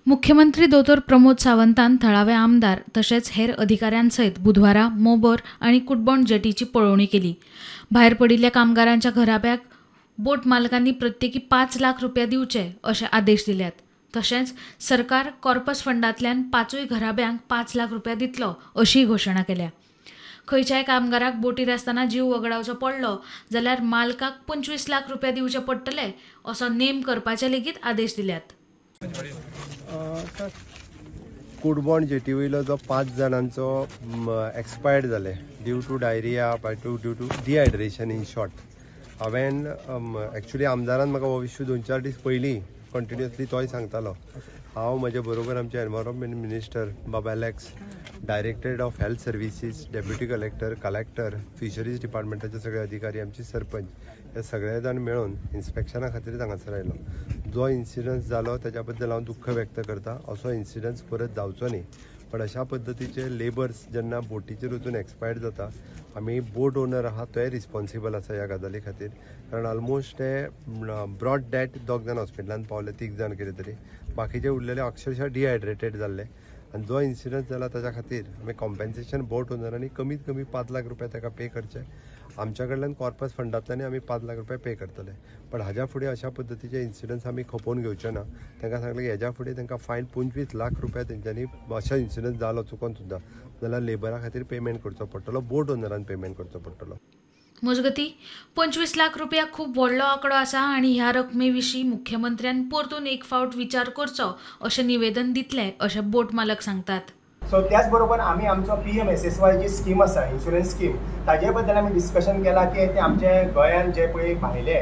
मुख्यमंत्री दोतोर प्रमोद सावंतान थळावे आमदार तसेच हेर अधिकाऱ्यांसयत बुधवारा मोबोर आणि कुडबॉण जेटीची पळोवणी केली. भायर पडिल्ल्या कामगारांच्या घराब्याक बोट मालकांनी प्रत्येकी 5 लाख रुपया दिवचे असे आदेश दिल्यात. तशेंच सरकार कॉर्पस फंडांतल्यान 5 घराब्यांक 5 लाख रुपया दितलो अशी घोषणा केल्या. खंयच्याय कामगाराक बोटीर आसतना जीव वगडावचो पडलो जाल्यार मालकाक 25 लाख रुपया दिवचे पडटले असो नेम करपाचे लेगीत आदेश दिल्यात. कुडबॉण जेटी वयलो जो 5 जाणांचो एक्सपायर्ड जाले due to diarrhoea due to dehydration in short. हांवें एक्चुली आमदारान म्हाका हो इश्यू 2-4 दीस पयलीं कंटिन्युअसली तोय सांगतालो. हांव म्हजे बरोबर आमचे environment minister Baba Alex, directorate of health services, deputy collector, fisheries डिपार्टमेंटाचे सगळे अधिकारी, आमचे सरपंच हे सगळे जाण मेळून इन्स्पेक्शना खातीर हांगासर आयलो. जो इन्सिडंट जालो तेज्या बद्दल हांव दुख्ख व्यक्त करता. असो इन्सिडंट परत जावचो न्ही. पण अशा पद्दतीचे लेबर्स जेन्ना बोटीचेर वचून एक्सपायर्ड जाता, आमी बोट ओनर आहा तोय रिस्पॉन्सिबल आसा ह्या गजाली खातीर. कारण ऑलमोस्ट ते ब्रॉड डॅट 2 जाण हॉस्पिटलांत पावले, 3 जाण कितें तरी, बाकीचे उरलेले अक्षरशः डिहायड्रेटेड जाल्ले. आनी जो इन्सिडंट जाला ताच्या खातीर आमी कॉम्पेन्सेशन बोट ओनरांनी कमीत कमी 5 लाख रुपया ताका पे करचे. आमच्या कडल्यान कॉर्पस फंडांतल्यान आमी 5 लाख रुपया पे करतले. पण हाज्या फुडें अशा पद्दतीचे इन्सिडंट्स आमी खपोवन घेवचे ना. तांकां सांगलें हेज्या फुडें तांकां फायन 25 लाख रुपया तेंच्यांनी अशा इन्सिडंट जालो चुकोन सुद्दां जाल्यार लेबरा खातीर पेमेंट करचो पडटलो, बोट ओनरान पेमेंट करचो पडटलो. मजगतीं 25 लाख रुपया खूब व्हडलो आंकडो आसा आनी ह्या रकमे विशीं मुख्यमंत्र्यान परतून एक फावट विचार करचो अशें निवेदन दितले अशें बोट मालक सांगतात. सो त्याच बरोबर आमी आमचो PMSSY जी स्कीम आसा, इन्शुरन्स स्कीम, ताजे बद्दल आमी डिस्कशन केला की ते आमचे गोंयान जे पळय भायले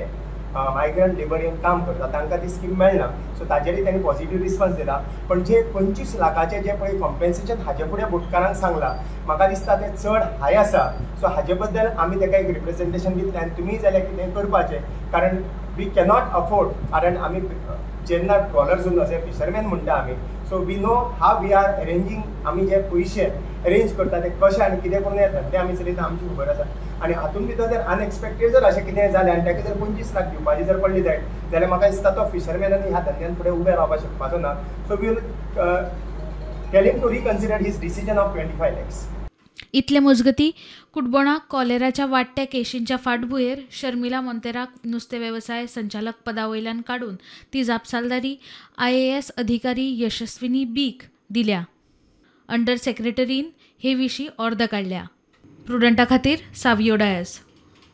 मायग्रंट लेबर येवन काम करता तांकां ती स्कीम मेळना. सो ताजेरूय तांणी पॉझिटिव्ह रिस्पॉन्स दिला. पण जे 25 लाखाचे जे पळय कॉम्पेन्सेशन हाजे फुडें बोटकारांक सांगलां, म्हाका दिसता तें चड हाय आसा. सो हाजे बद्दल आमी ताका एक रिप्रेझेंटेशन दितलें आनी तुमी जाल्यार कितें करपाचें. कारण वी कॅनॉट अफोर्ड, कारण आमी जेन्ना ट्रॉलर्स उरलो अशें फिशरमॅन म्हणटा आमी, so we know how we are arranging, आमी जे पयशे अरेंज करता ते कशें आनी कितें करून येता तें आमी चलयता, आमची खबर आसा. आनी हातूंत भितर जर अनएक्सपेक्टेड जर अशें कितें जालें आनी ताका जर 25 लाख दिवपाची जर पडली जाल्यार म्हाका दिसता तो फिशरमॅनांनी ह्या धंद्यान फुडें उबे रावपाक शकपाचो ना. So we will tell him to reconsider his decision of 25 lakhs. इतले मजगतीं कुडबॉणाक कॉलेराच्या वाडट्या केशींच्या फाटभुंयेर शर्मिला मोंतेराक नुस्तें वेवसाय संचालक पदा वयल्यान काडून ती जापसालदारी IAS अधिकारी यशस्विनी बीक दिल्या. अंडर सेक्रेटरीन हे विशीं अर्द काडल्या. प्रुडंटा खातीर सावियो डायस.